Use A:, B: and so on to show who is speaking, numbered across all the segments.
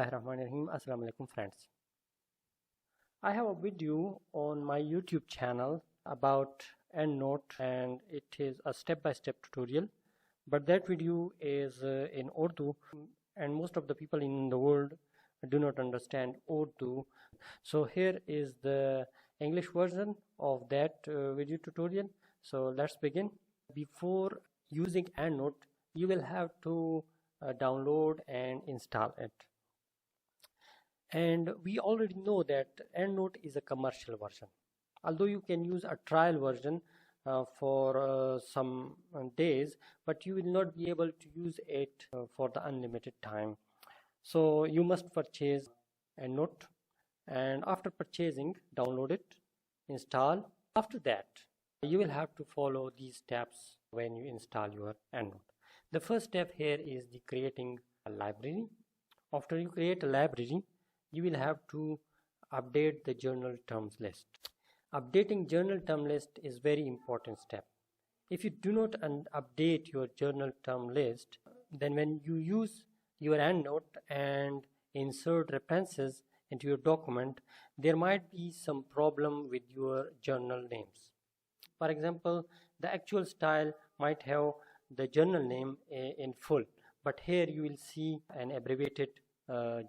A: Bismillahirrahmanirrahim. Assalamu alaikum friends. I have a video on my YouTube channel about EndNote and it is a step-by-step tutorial, but that video is in Urdu and most of the people in the world do not understand Urdu. So here is the English version of that video tutorial. So let's begin. Before using EndNote, you will have to download and install it. And we already know that EndNote is a commercial version. Although you can use a trial version for some days, but you will not be able to use it for the unlimited time. So you must purchase EndNote, and after purchasing, download it, install. After that, you will have to follow these steps when you install your EndNote. The first step here is the creating a library. After you create a library, you will have to update the journal terms list. Updating journal term list is very important step. If you do not update your journal term list, then when you use your EndNote and insert references into your document, there might be some problem with your journal names. For example, the actual style might have the journal name in full, but here you will see an abbreviated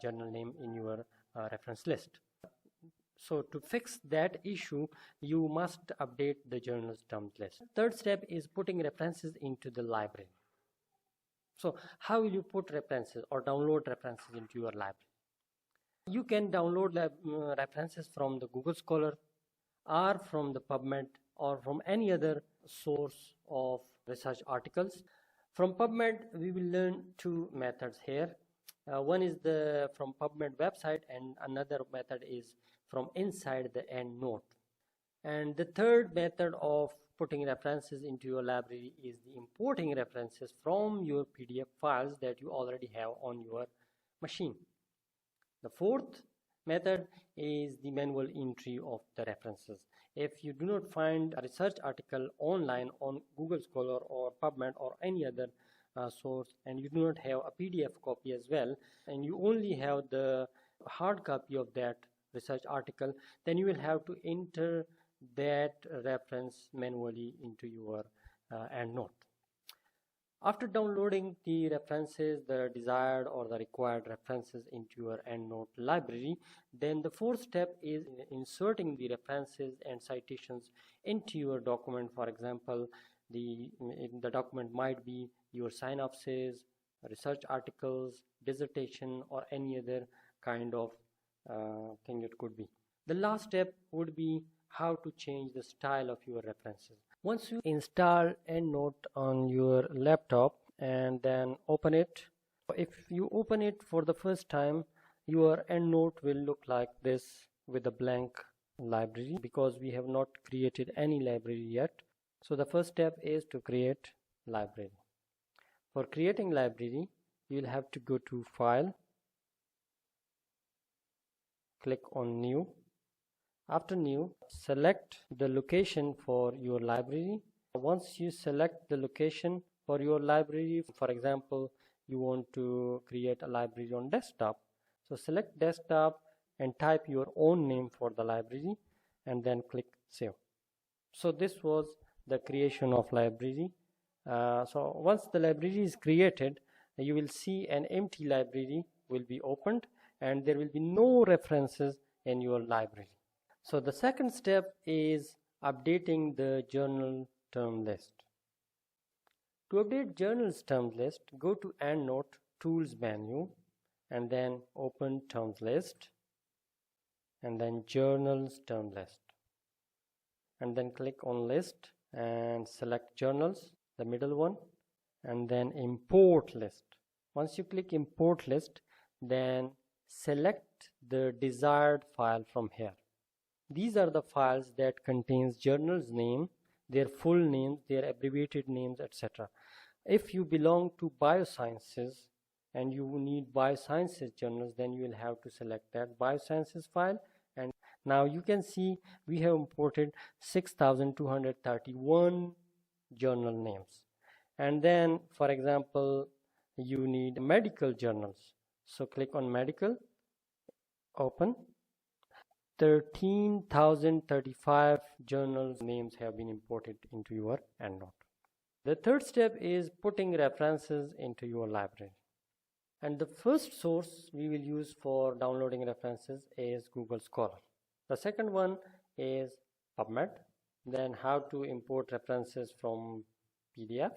A: journal name in your reference list. So to fix that issue, you must update the journal's terms list. Third step is putting references into the library. So how will you put references or download references into your library? You can download references from the Google Scholar or from the PubMed or from any other source of research articles. From PubMed, we will learn two methods here. One is from PubMed website, and another method is from inside the EndNote. And the third method of putting references into your library is the importing references from your PDF files that you already have on your machine. The fourth method is the manual entry of the references. If you do not find a research article online on Google Scholar or PubMed or any other source, and you do not have a PDF copy as well, and you only have the hard copy of that research article, then you will have to enter that reference manually into your EndNote. After downloading the references, the desired or the required references into your EndNote library, then the fourth step is inserting the references and citations into your document. For example, the document might be your synopsis, research articles, dissertation, or any other kind of thing it could be. The last step would be how to change the style of your references. Once you install EndNote on your laptop and then open it, if you open it for the first time, your EndNote will look like this with a blank library because we have not created any library yet. So the first step is to create library. For creating library, you will have to go to File, click on New. After New, select the location for your library. Once you select the location for your library, for example, you want to create a library on desktop. So select desktop and type your own name for the library and then click Save. So this was the creation of library. So once the library is created, you will see an empty library will be opened and there will be no references in your library. So the second step is updating the journal term list. To update journals term list, go to EndNote Tools menu and then open terms list and then journals term list, and then click on list and select journals, the middle one, and then import list. Once you click import list, then select the desired file from here. These are the files that contains journal's name, their full names, their abbreviated names, etc. If you belong to biosciences and you need biosciences journals, then you will have to select that biosciences file. And now you can see we have imported 6,231 journal names. And then, for example, you need medical journals. So click on medical, open. 13,035 journals names have been imported into your EndNote. The third step is putting references into your library. And the first source we will use for downloading references is Google Scholar. The second one is PubMed. Then how to import references from PDF.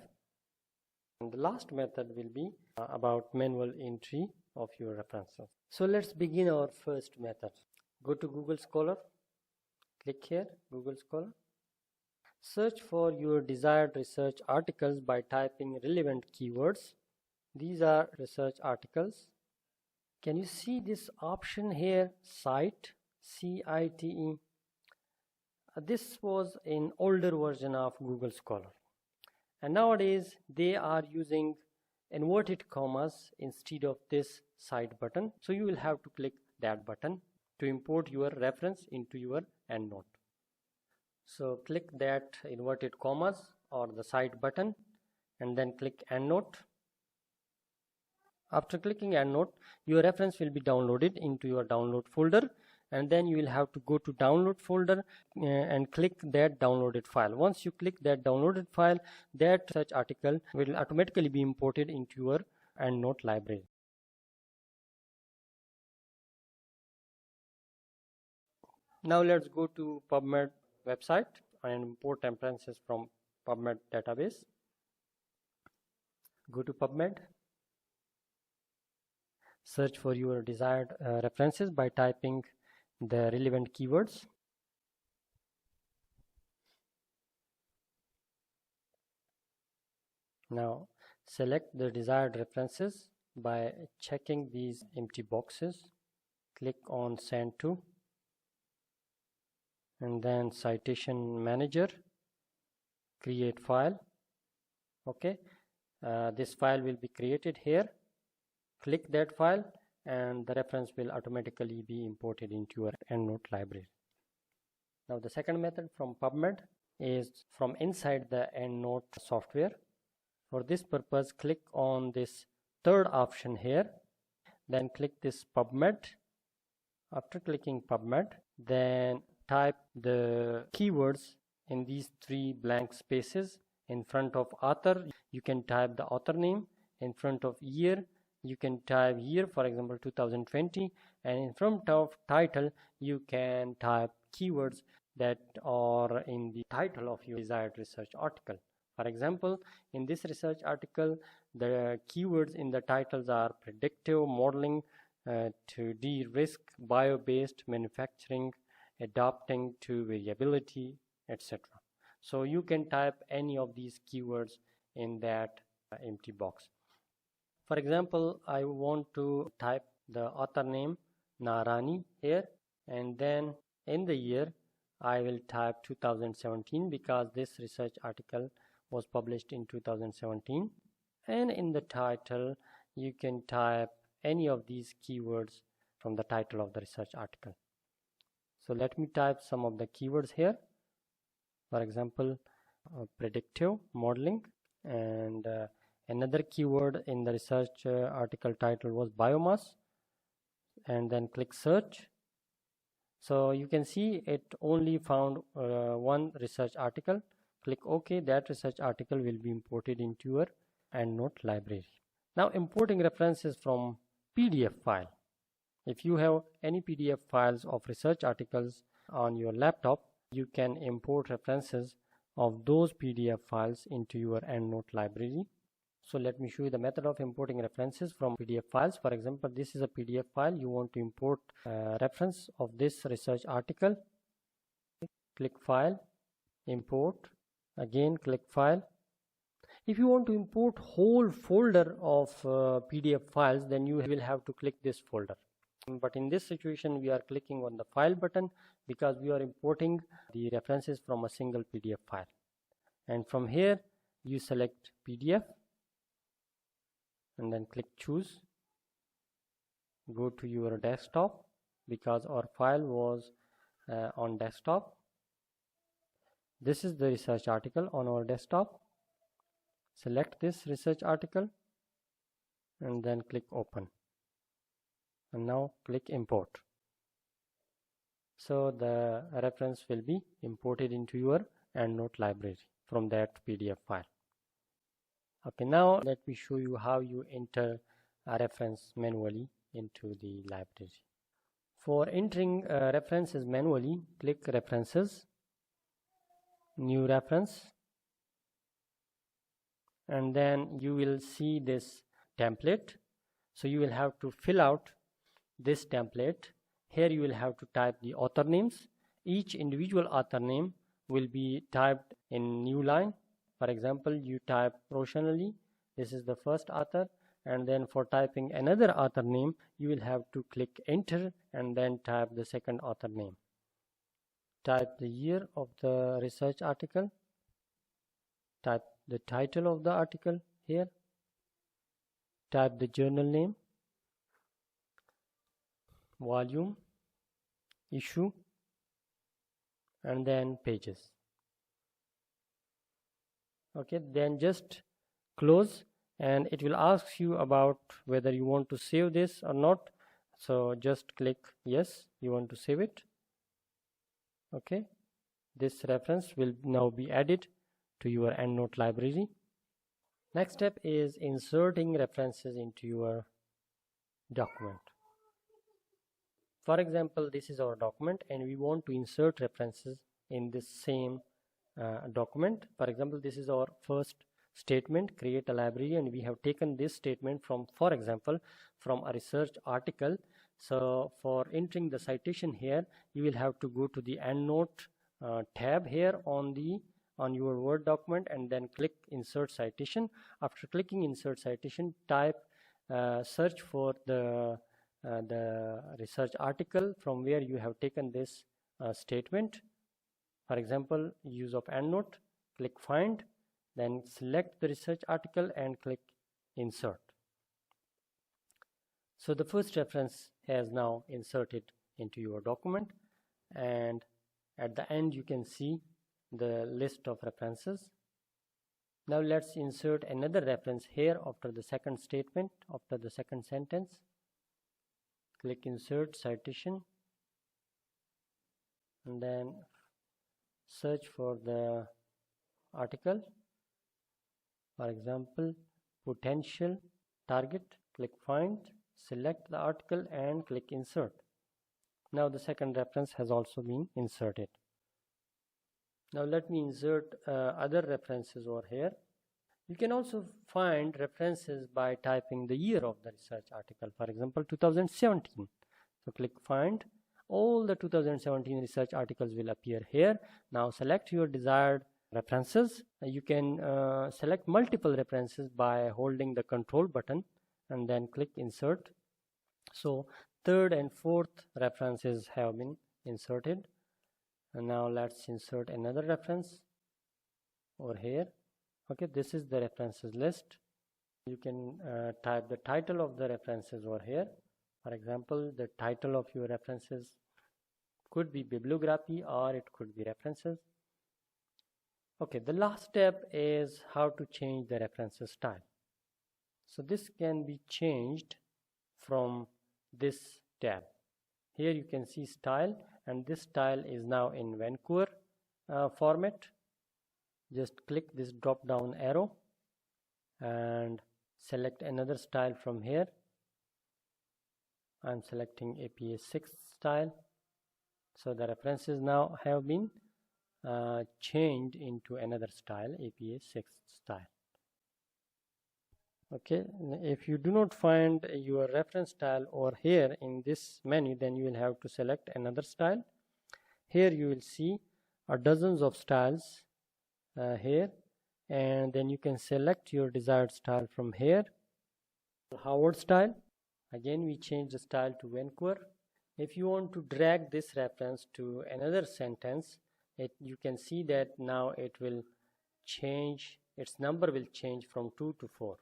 A: And the last method will be about manual entry of your references. So let's begin our first method. Go to Google Scholar. Click here, Google Scholar. Search for your desired research articles by typing relevant keywords. These are research articles. Can you see this option here, cite, C-I-T-E? This was an older version of Google Scholar. And nowadays they are using inverted commas instead of this cite button. So you will have to click that button to import your reference into your EndNote. So click that inverted commas or the cite button and then click EndNote. After clicking EndNote, your reference will be downloaded into your download folder, and then you will have to go to download folder and click that downloaded file. Once you click that downloaded file, that research article will automatically be imported into your EndNote library. Now let's go to PubMed website and import references from PubMed database. Go to PubMed. Search for your desired references by typing the relevant keywords. Now select the desired references by checking these empty boxes. Click on Send to, and then Citation Manager, create file. Okay, this file will be created here. Click that file and the reference will automatically be imported into your EndNote library. Now the second method from PubMed is from inside the EndNote software. For this purpose, click on this third option here, then click this PubMed. After clicking PubMed, then type the keywords in these three blank spaces. In front of author, you can type the author name. In front of year, you can type year, for example 2020, and in front of title you can type keywords that are in the title of your desired research article. For example, in this research article, the keywords in the titles are predictive modeling to de-risk bio-based manufacturing, adapting to variability, etc. So you can type any of these keywords in that empty box. For example, I want to type the author name Narani here, and then in the year I will type 2017 because this research article was published in 2017. And in the title you can type any of these keywords from the title of the research article. So let me type some of the keywords here. For example, predictive modeling, and another keyword in the research article title was biomass, and then click search. So you can see it only found one research article. Click OK. That research article will be imported into your EndNote library. Now importing references from PDF file. If you have any PDF files of research articles on your laptop, you can import references of those PDF files into your EndNote library. So let me show you the method of importing references from PDF files. For example, this is a PDF file. You want to import reference of this research article. Click File, Import. Again, click File. If you want to import whole folder of PDF files, then you will have to click this folder. But in this situation, we are clicking on the File button because we are importing the references from a single PDF file. And from here, you select PDF. And then click choose. Go to your desktop because our file was on desktop. This is the research article on our desktop. Select this research article and then click open. and now click import. So the reference will be imported into your EndNote library from that PDF file. Okay, now let me show you how you enter a reference manually into the library. For entering references manually, click References, New Reference, and then you will see this template. So you will have to fill out this template. Here you will have to type the author names. Each individual author name will be typed in new line. For example, you type Roshan Ali, this is the first author, and then for typing another author name, you will have to click enter and then type the second author name. Type the year of the research article, type the title of the article here, type the journal name, volume, issue, and then pages. Okay, then just close, and it will ask you about whether you want to save this or not. So just click yes, you want to save it. Okay, this reference will now be added to your EndNote library. Next step is inserting references into your document. For example, this is our document and we want to insert references in this same document. For example, this is our first statement, create a library, and we have taken this statement from, for example, from a research article. So for entering the citation here, you will have to go to the EndNote tab here on your Word document and then click insert citation. After clicking insert citation, type search for the research article from where you have taken this statement. For example, use of EndNote, click find, then select the research article and click insert. So the first reference has now inserted into your document, and at the end you can see the list of references. Now let's insert another reference here after the second statement, after the second sentence. Click insert citation and then search for the article. For example, potential target, click find, select the article and click insert. Now the second reference has also been inserted. Now let me insert other references over here. You can also find references by typing the year of the research article. For example, 2017. So click find. All the 2017 research articles will appear here. Now select your desired references. You can select multiple references by holding the control button and then click insert. So third and fourth references have been inserted. And now let's insert another reference over here. Okay, this is the references list. You can type the title of the references over here. For example, the title of your references could be bibliography or it could be references. Okay, the last step is how to change the references style. So this can be changed from this tab. Here you can see style, and this style is now in Vancouver format. Just click this drop down arrow and select another style from here. I'm selecting APA 6 style. So the references now have been changed into another style, APA 6 style. Okay, if you do not find your reference style over here in this menu, then you will have to select another style. Here you will see dozens of styles here, and then you can select your desired style from here. Howard style, again we change the style to Vancouver. If you want to drag this reference to another sentence, you can see that now it will change, its number will change from 2 to 4.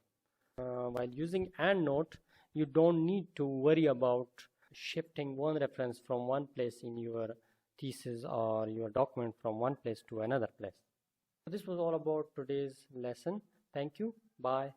A: While using EndNote, you don't need to worry about shifting one reference from one place in your thesis or your document from one place to another place. So this was all about today's lesson. Thank you. Bye.